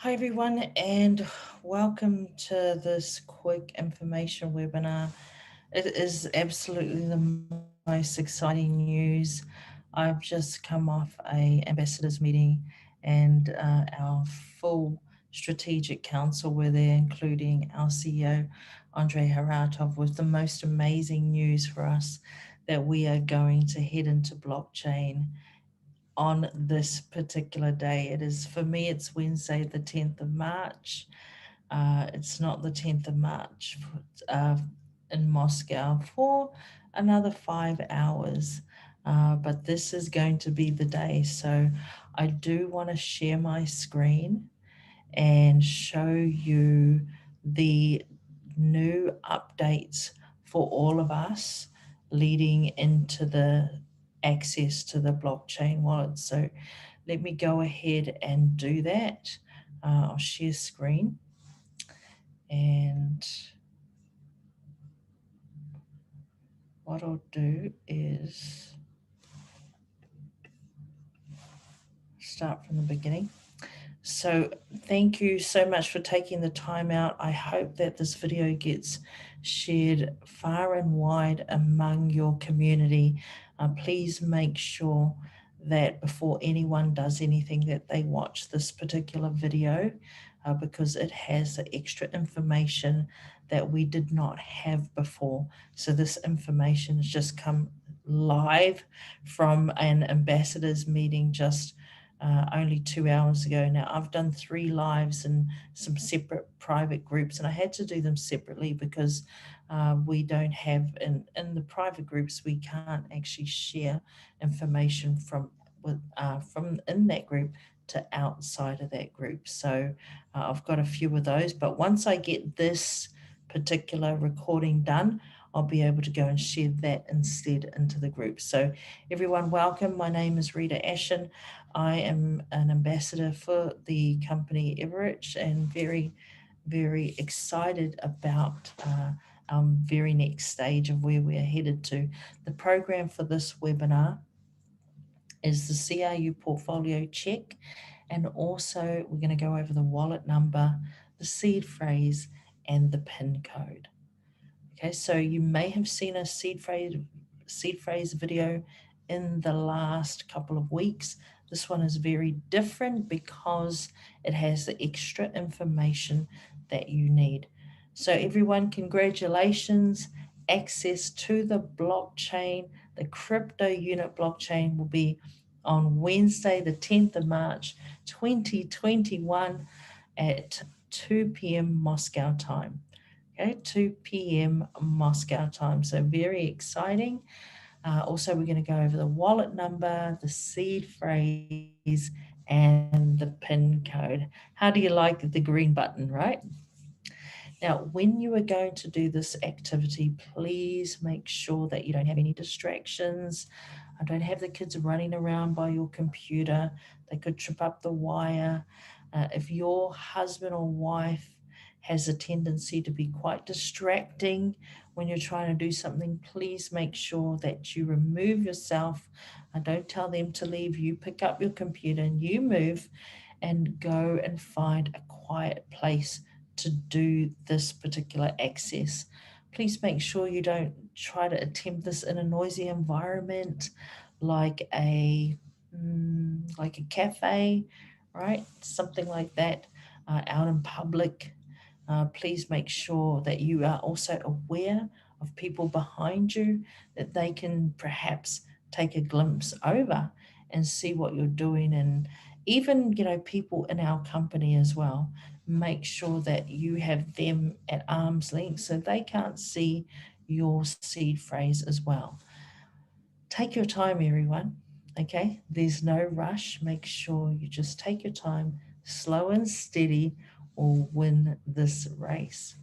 Hi everyone, and welcome to this quick information webinar. It is absolutely the most exciting news. I've just come off a ambassadors meeting, and our full strategic council were there, including our CEO Andrei Haratov, with the most amazing news for us that we are going to head into blockchain on this particular day. It is, for me, it's Wednesday, the 10th of March. It's not the 10th of March in Moscow for another 5 hours. But this is going to be the day. So I do want to share my screen and show you the new updates for all of us leading into the access to the blockchain wallet. So let me go ahead and do that. I'll share screen, and what I'll do is start from the beginning. So thank you so much for taking the time out. I hope that this video gets shared far and wide among your community. Please make sure that before anyone does anything that they watch this particular video, because it has the extra information that we did not have before. So this information has just come live from an ambassadors meeting just only 2 hours ago. Now, I've done 3 lives in some separate private groups, and I had to do them separately because we don't have, in the private groups, we can't actually share information from in that group to outside of that group. So I've got a few of those, but once I get this particular recording done, I'll be able to go and share that instead into the group. So everyone, welcome. My name is Rita Ashin. I am an ambassador for the company Everich, and very, very excited about our very next stage of where we are headed to. The program for this webinar is the CRU portfolio check, and also we're going to go over the wallet number, the seed phrase, and the PIN code. Okay, so you may have seen a seed phrase video in the last couple of weeks. This one is very different because it has the extra information that you need. So everyone, congratulations. Access to the blockchain, the Cryptounit blockchain, will be on Wednesday, the 10th of March, 2021 at 2 p.m. Moscow time. Okay, 2 p.m. Moscow time. So very exciting. Also, we're going to go over the wallet number, the seed phrase, and the PIN code. How do you like the green button, right? Now, when you are going to do this activity, please make sure that you don't have any distractions. Don't have the kids running around by your computer. They could trip up the wire. If your husband or wife has a tendency to be quite distracting when you're trying to do something, please make sure that you remove yourself. Don't tell them to leave. You pick up your computer and you move and go and find a quiet place to do this particular access. Please make sure you don't try to attempt this in a noisy environment like a cafe, right? Something like that, out in public. Please make sure that you are also aware of people behind you, that they can perhaps take a glimpse over and see what you're doing. And even, people in our company as well, make sure that you have them at arm's length so they can't see your seed phrase as well. Take your time, everyone. Okay, there's no rush. Make sure you just take your time, slow and steady, or win this race.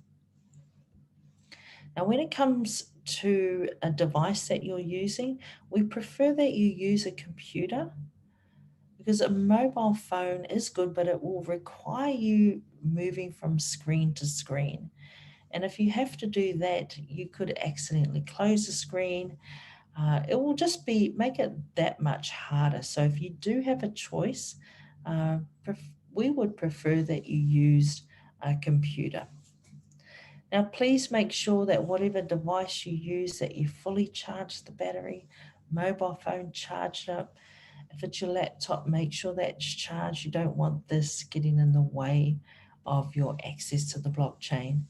Now, when it comes to a device that you're using, we prefer that you use a computer, because a mobile phone is good, but it will require you moving from screen to screen. And if you have to do that, you could accidentally close the screen. It will just make it that much harder. So if you do have a choice, we would prefer that you used a computer. Now, please make sure that whatever device you use, that you fully charge the battery, mobile phone, charge it up. If it's your laptop, make sure that's charged. You don't want this getting in the way of your access to the blockchain.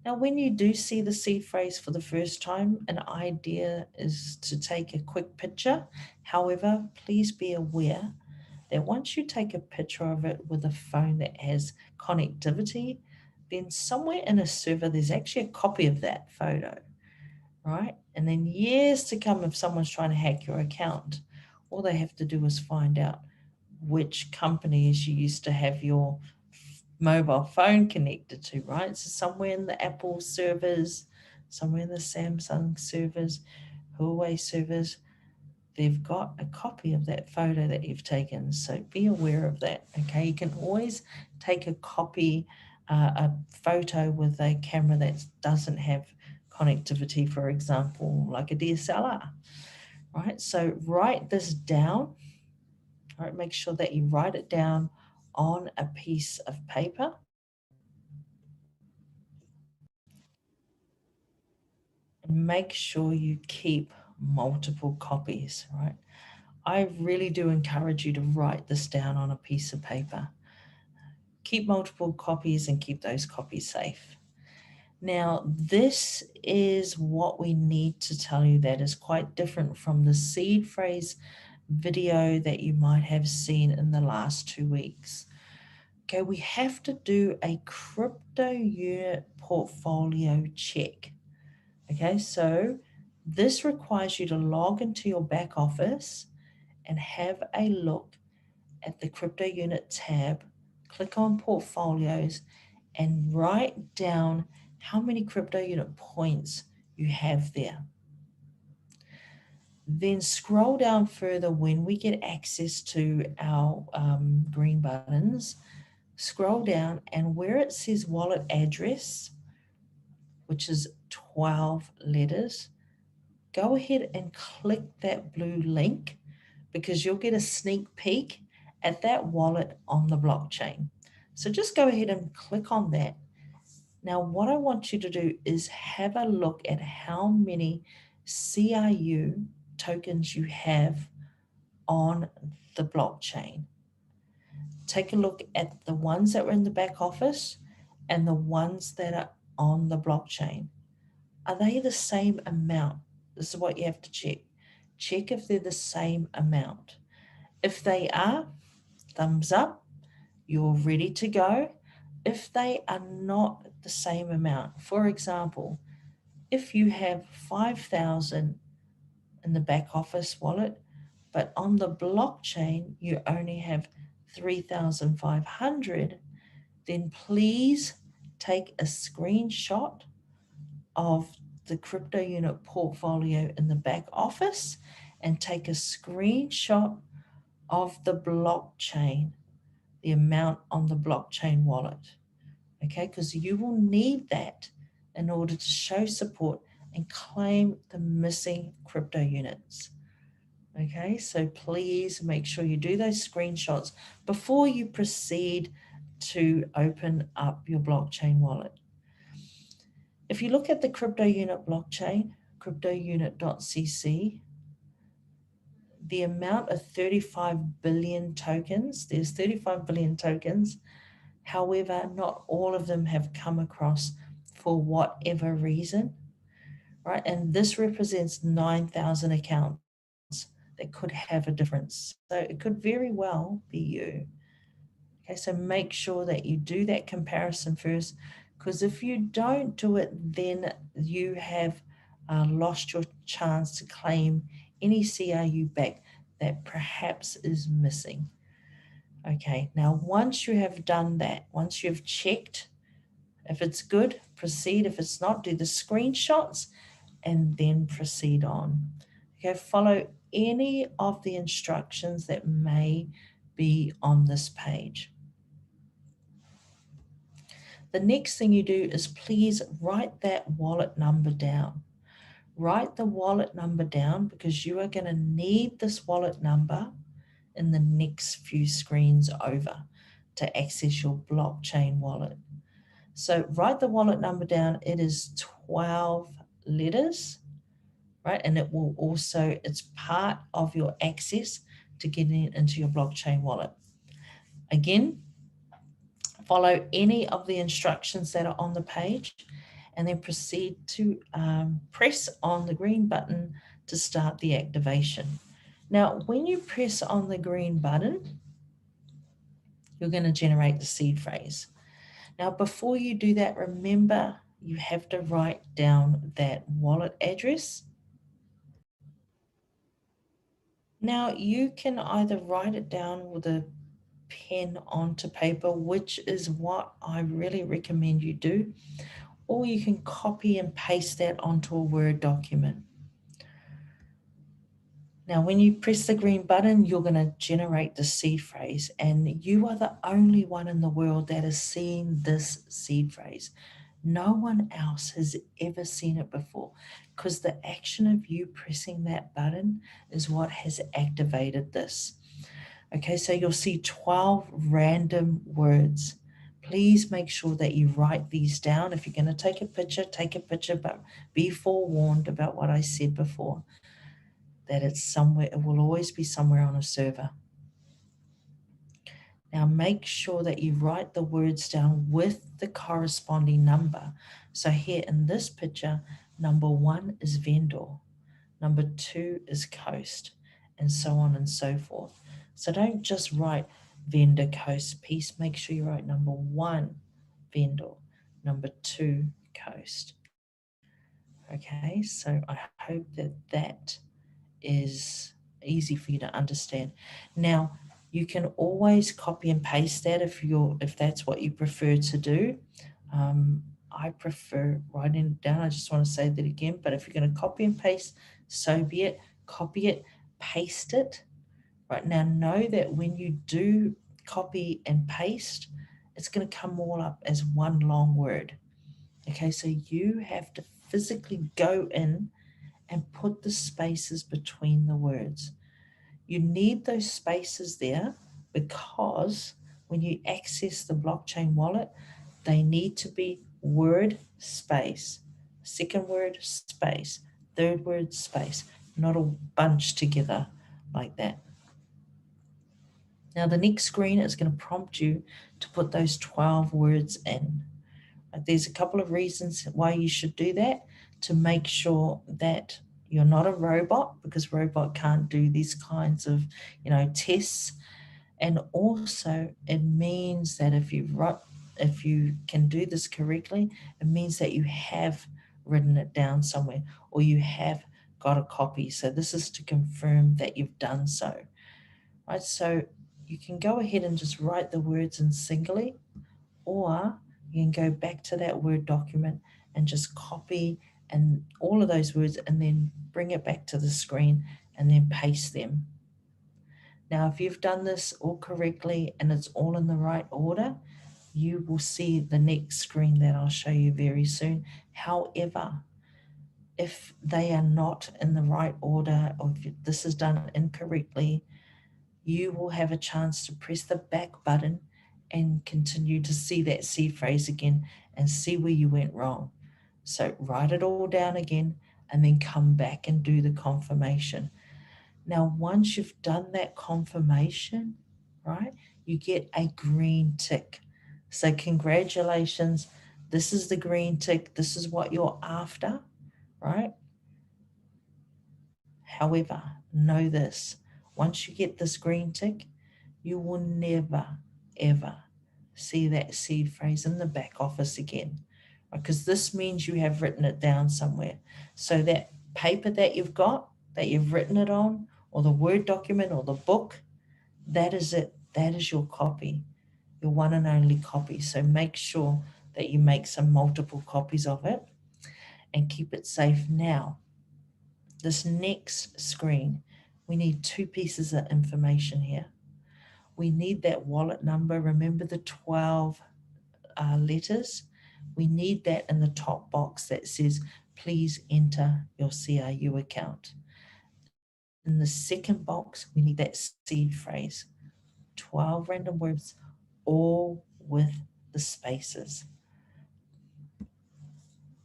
Now, when you do see the seed phrase for the first time, an idea is to take a quick picture. However, please be aware that once you take a picture of it with a phone that has connectivity, then somewhere in a server, there's actually a copy of that photo, right? And then years to come, if someone's trying to hack your account, all they have to do is find out which companies you used to have your mobile phone connected to, right? So somewhere in the Apple servers, somewhere in the Samsung servers, Huawei servers, they've got a copy of that photo that you've taken. So be aware of that, okay? You can always take a copy, a photo with a camera that doesn't have connectivity, for example, like a DSLR, right? So write this down, right? Make sure that you write it down on a piece of paper. And make sure you keep multiple copies, right? I really do encourage you to write this down on a piece of paper. Keep multiple copies and keep those copies safe. Now, this is what we need to tell you that is quite different from the seed phrase video that you might have seen in the last 2 weeks. Okay, we have to do a crypto unit portfolio check. Okay, so this requires you to log into your back office and have a look at the crypto unit tab, click on portfolios, and write down how many crypto unit points you have there. Then scroll down further when we get access to our green buttons. Scroll down, and where it says wallet address, which is 12 letters, go ahead and click that blue link because you'll get a sneak peek at that wallet on the blockchain. So just go ahead and click on that. Now, what I want you to do is have a look at how many CRU tokens you have on the blockchain. Take a look at the ones that were in the back office and the ones that are on the blockchain. Are they the same amount? This is what you have to check. Check if they're the same amount. If they are, thumbs up, you're ready to go. If they are not the same amount, for example, if you have 5,000 in the back office wallet, but on the blockchain you only have 3,500, then please take a screenshot of the crypto unit portfolio in the back office and take a screenshot of the blockchain, the amount on the blockchain wallet. Okay, because you will need that in order to show support and claim the missing crypto units. Okay, so please make sure you do those screenshots before you proceed to open up your blockchain wallet. If you look at the crypto unit blockchain, cryptounit.cc, the amount of 35 billion tokens, there's 35 billion tokens. However, not all of them have come across for whatever reason, right? And this represents 9,000 accounts that could have a difference. So it could very well be you. Okay, so make sure that you do that comparison first, because if you don't do it, then you have lost your chance to claim any CRU back that perhaps is missing. Okay, now once you have done that, once you've checked, if it's good, proceed. If it's not, do the screenshots and then proceed on. Okay, follow any of the instructions that may be on this page. The next thing you do is please write that wallet number down. Write the wallet number down because you are going to need this wallet number in the next few screens over to access your blockchain wallet. So write the wallet number down. It is 12 letters, right? And it will also, it's part of your access to getting it into your blockchain wallet. Again, follow any of the instructions that are on the page and then proceed to press on the green button to start the activation. Now, when you press on the green button, you're going to generate the seed phrase. Now, before you do that, remember you have to write down that wallet address. Now, you can either write it down with a pen onto paper, which is what I really recommend you do, or you can copy and paste that onto a Word document. Now, when you press the green button, you're going to generate the seed phrase, and you are the only one in the world that is seeing this seed phrase. No one else has ever seen it before, because the action of you pressing that button is what has activated this. Okay, so you'll see 12 random words. Please make sure that you write these down. If you're going to take a picture, but be forewarned about what I said before, that it's somewhere, it will always be somewhere on a server. Now make sure that you write the words down with the corresponding number. So here in this picture, number 1 is vendor, number 2 is coast, and so on and so forth. So don't just write vendor coast piece, make sure you write number 1 vendor, number 2 coast. Okay, so I hope that that is easy for you to understand. Now, you can always copy and paste that if that's what you prefer to do. I prefer writing it down. I just want to say that again, but if you're going to copy and paste, so be it. Copy it, paste it. Right now, know that when you do copy and paste, it's going to come all up as one long word. Okay, so you have to physically go in and put the spaces between the words. You need those spaces there because when you access the blockchain wallet, they need to be word space, second word space, third word space, not all bunched together like that. Now the next screen is going to prompt you to put those 12 words in. There's a couple of reasons why you should do that, to make sure that you're not a robot, because robot can't do these kinds of, tests. And also it means that if you can do this correctly, it means that you have written it down somewhere or you have got a copy. So this is to confirm that you've done so. Right? So you can go ahead and just write the words in singly, or you can go back to that Word document and just copy and all of those words and then bring it back to the screen and then paste them. Now, if you've done this all correctly and it's all in the right order, you will see the next screen that I'll show you very soon. However, if they are not in the right order, or if this is done incorrectly, you will have a chance to press the back button and continue to see that seed phrase again and see where you went wrong. So write it all down again and then come back and do the confirmation. Now, once you've done that confirmation, right, you get a green tick. So congratulations, this is the green tick, this is what you're after, right? However, know this, once you get this green tick, you will never, ever see that seed phrase in the back office again, because this means you have written it down somewhere. So that paper that you've got, that you've written it on, or the Word document or the book, that is it. That is your copy, your one and only copy. So make sure that you make some multiple copies of it and keep it safe. Now, this next screen, we need 2 pieces of information here. We need that wallet number. Remember the 12 letters? We need that in the top box that says, please enter your CRU account. In the second box, we need that seed phrase, 12 random words, all with the spaces.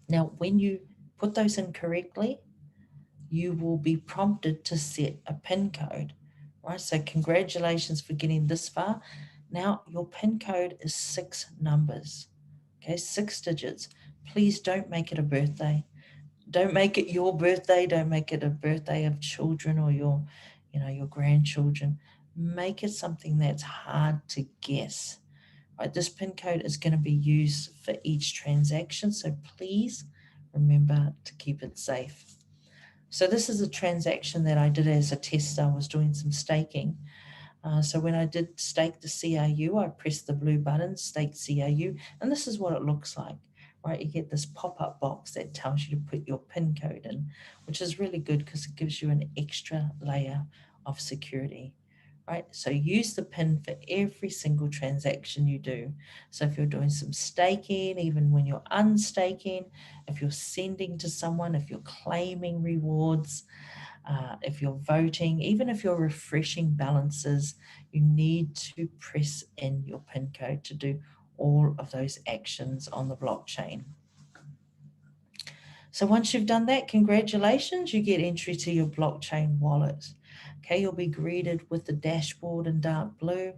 Now, when you put those in correctly, you will be prompted to set a PIN code, right? So congratulations for getting this far. Now your PIN code is 6 numbers, okay, 6 digits. Please don't make it a birthday. Don't make it your birthday. Don't make it a birthday of children or your grandchildren. Make it something that's hard to guess. Right, this PIN code is going to be used for each transaction, so please remember to keep it safe. So this is a transaction that I did as a test. I was doing some staking. So when I did stake the CRU, I pressed the blue button, stake CRU, and this is what it looks like, right? You get this pop-up box that tells you to put your PIN code in, which is really good because it gives you an extra layer of security, right? So use the PIN for every single transaction you do. So if you're doing some staking, even when you're unstaking, if you're sending to someone, if you're claiming rewards, if you're voting, even if you're refreshing balances, you need to press in your PIN code to do all of those actions on the blockchain. So once you've done that, congratulations, you get entry to your blockchain wallet. Okay, you'll be greeted with the dashboard in dark blue.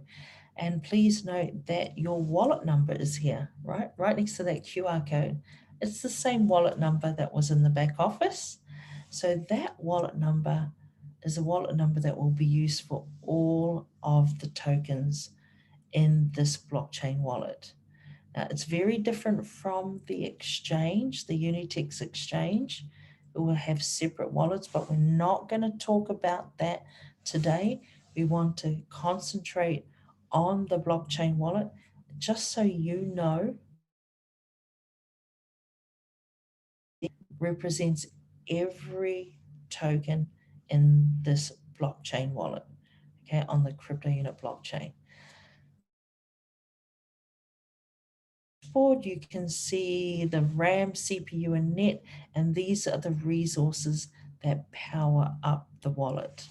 And please note that your wallet number is here, right? Right next to that QR code. It's the same wallet number that was in the back office. So that wallet number is a wallet number that will be used for all of the tokens in this blockchain wallet. Now, it's very different from the exchange, the Unitex exchange. It will have separate wallets, but we're not going to talk about that today. We want to concentrate on the blockchain wallet, just so you know, represents every token in this blockchain wallet, okay, on the Cryptounit blockchain. Board, you can see the RAM, CPU, and net, and these are the resources that power up the wallet.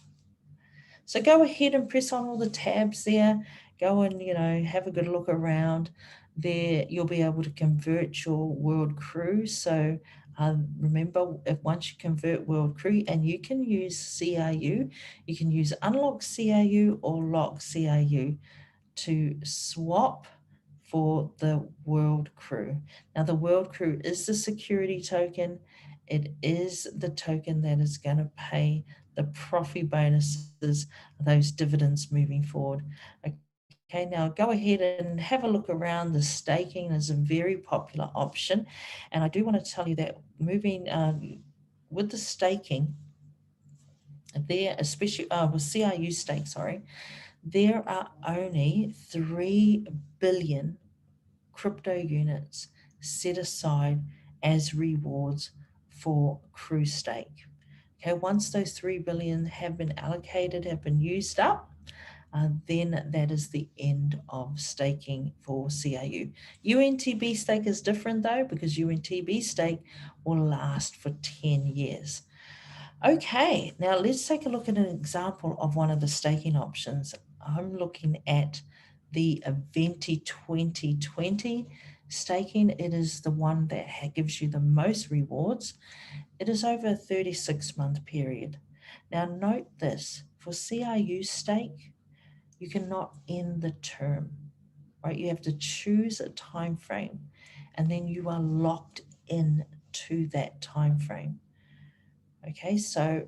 So go ahead and press on all the tabs there. Go and, have a good look around. There, you'll be able to convert your world crew. So remember, once you convert world crew, and you can use CRU, you can use unlock CRU or lock CRU to swap for the world crew. Now, the world crew is the security token. It is the token that is going to pay the profit bonuses, those dividends moving forward. Okay, now go ahead and have a look around. The staking is a very popular option. And I do want to tell you that moving with the staking, there, especially with CRU stake, sorry, there are only 3 billion crypto units set aside as rewards for crew stake. Okay, once those 3 billion have been allocated, have been used up, then that is the end of staking for CRU. UNTB stake is different though, because UNTB stake will last for 10 years. Okay, now let's take a look at an example of one of the staking options. I'm looking at the Eventi 2020 staking. It is the one that gives you the most rewards. It is over a 36-month period. Now note this, for CRU stake, you cannot end the term, right? You have to choose a time frame, and then you are locked in to that time frame. Okay, so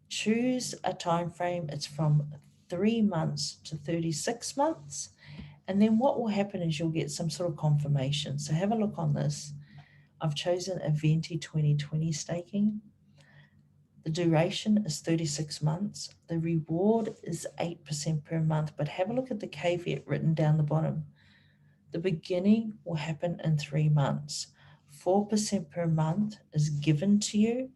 choose a time frame. It's from 3 months to 36 months. And then what will happen is you'll get some sort of confirmation. So have a look on this. I've chosen Eventi 2020 staking. The duration is 36 months. The reward is 8% per month, but have a look at the caveat written down the bottom. The beginning will happen in 3 months. 4% per month is given to you,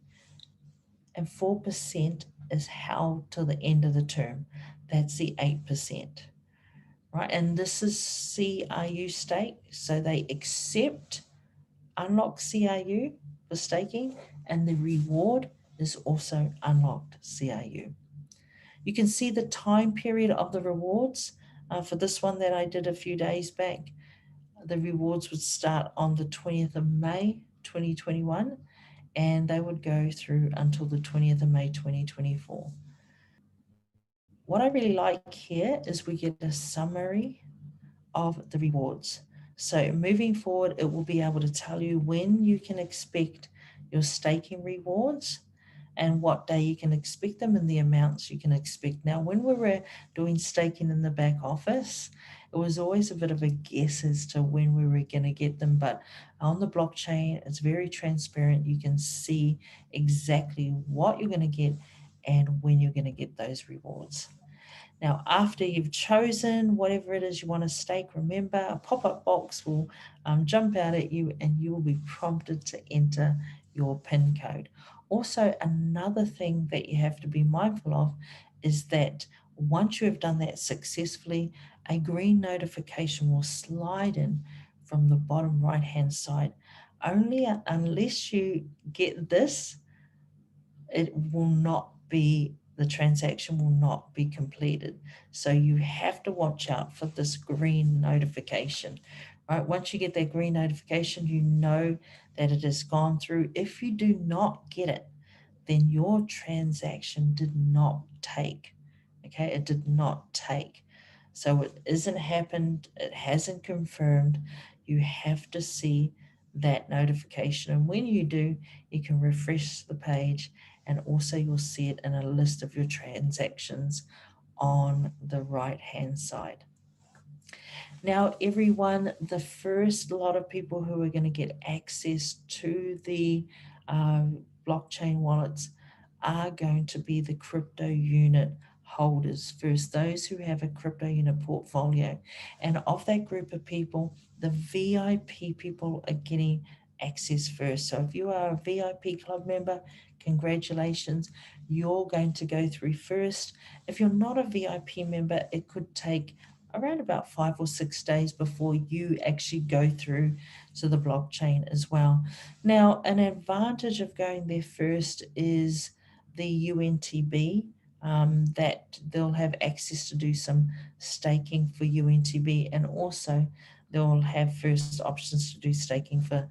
and 4% is held till the end of the term. That's the 8%, right? And this is CRU stake. So they accept unlock CRU for staking, and the reward is also unlocked CRU. You can see the time period of the rewards. For this one that I did a few days back, the rewards would start on the 20th of May 2021, and they would go through until the 20th of May 2024. What I really like here is we get a summary of the rewards. So moving forward, it will be able to tell you when you can expect your staking rewards and what day you can expect them and the amounts you can expect. Now, when we were doing staking in the back office, it was always a bit of a guess as to when we were going to get them. But on the blockchain, it's very transparent. You can see exactly what you're going to get and when you're going to get those rewards. Now, after you've chosen whatever it is you want to stake, remember a pop-up box will jump out at you and you will be prompted to enter your PIN code. Also, another thing that you have to be mindful of is that once you have done that successfully, a green notification will slide in from the bottom right-hand side. Only unless you get this, it will not be, the transaction will not be completed. So you have to watch out for this green notification, right? Once you get that green notification, you know that it has gone through. If you do not get it, then your transaction did not take. Okay, it did not take. So it isn't happened, it hasn't confirmed. You have to see that notification. And when you do, you can refresh the page and also you'll see it in a list of your transactions on the right hand side. Now, everyone, the first lot of people who are going to get access to the blockchain wallets are going to be the Cryptounit holders first, those who have a Cryptounit portfolio. And of that group of people, the VIP people are getting access first. So if you are a VIP club member, congratulations, you're going to go through first. If you're not a VIP member, it could take around about 5 or 6 days before you actually go through to the blockchain as well. Now, an advantage of going there first is the UNTB, that they'll have access to do some staking for UNTB, and also they'll have first options to do staking for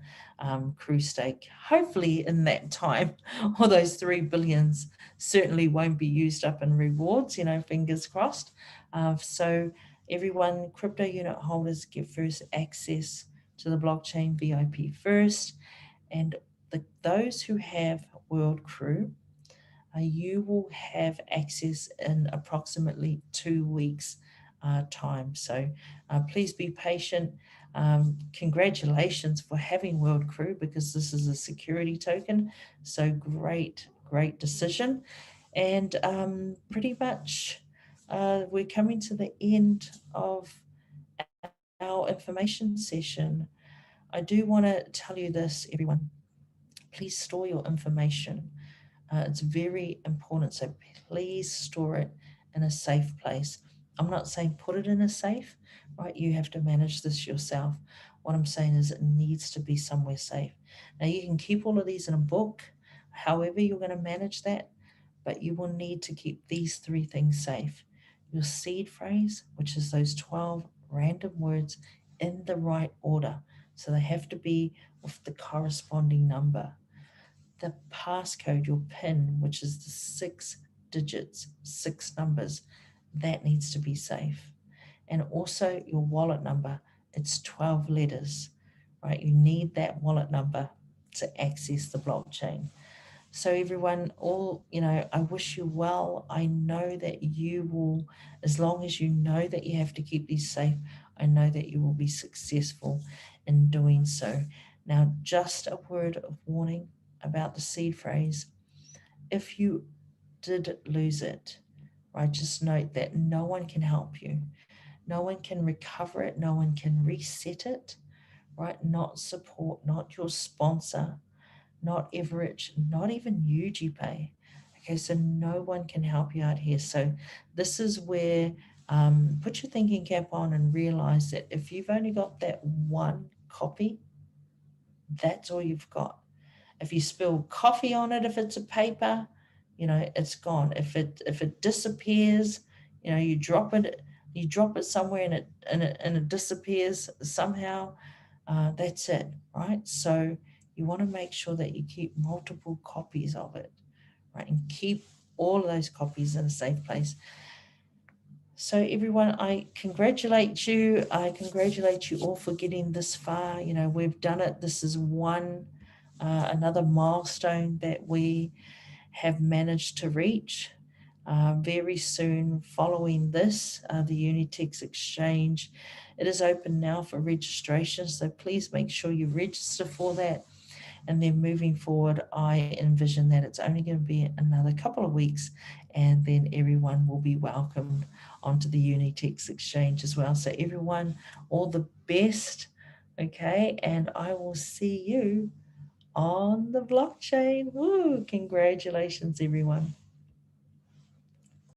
Crew Stake. Hopefully in that time, all those 3 billions certainly won't be used up in rewards, fingers crossed. So everyone, Cryptounit holders get first access to the blockchain VIP first, and those who have World Crew, you will have access in approximately 2 weeks time. So please be patient. Congratulations for having World Crew, because this is a security token. So great decision. And pretty much we're coming to the end of our information session. I do want to tell you this, everyone. Please store your information. It's very important. So please store it in a safe place. I'm not saying put it in a safe, right? You have to manage this yourself. What I'm saying is it needs to be somewhere safe. Now, you can keep all of these in a book, however you're going to manage that, but you will need to keep these 3 things safe. Your seed phrase, which is those 12 random words in the right order. So they have to be with the corresponding number. The passcode, your PIN, which is the 6 digits, 6 numbers, that needs to be safe. And also your wallet number, it's 12 letters, right? You need that wallet number to access the blockchain. So everyone, I wish you well. I know that you will, as long as you know that you have to keep these safe, I know that you will be successful in doing so. Now, just a word of warning about the seed phrase. If you did lose it, right, just note that no one can help you. No one can recover it. No one can reset it, right? Not support, not your sponsor, not Everich, not even UGPay. Okay, so no one can help you out here. So this is where put your thinking cap on and realize that if you've only got that one copy, that's all you've got. If you spill coffee on it, if it's a paper, it's gone. If it disappears, you drop it, you drop it somewhere and it disappears somehow, that's it, right? So you want to make sure that you keep multiple copies of it, right? And keep all of those copies in a safe place. So everyone, I congratulate you. I congratulate you all for getting this far. You know, we've done it. This is another milestone that we have managed to reach. Very soon following this, the Unitex Exchange, it is open now for registration. So please make sure you register for that. And then moving forward, I envision that it's only going to be another couple of weeks, and then everyone will be welcomed onto the Unitex Exchange as well. So everyone, all the best, okay? And I will see you on the blockchain. Woo! Congratulations, everyone.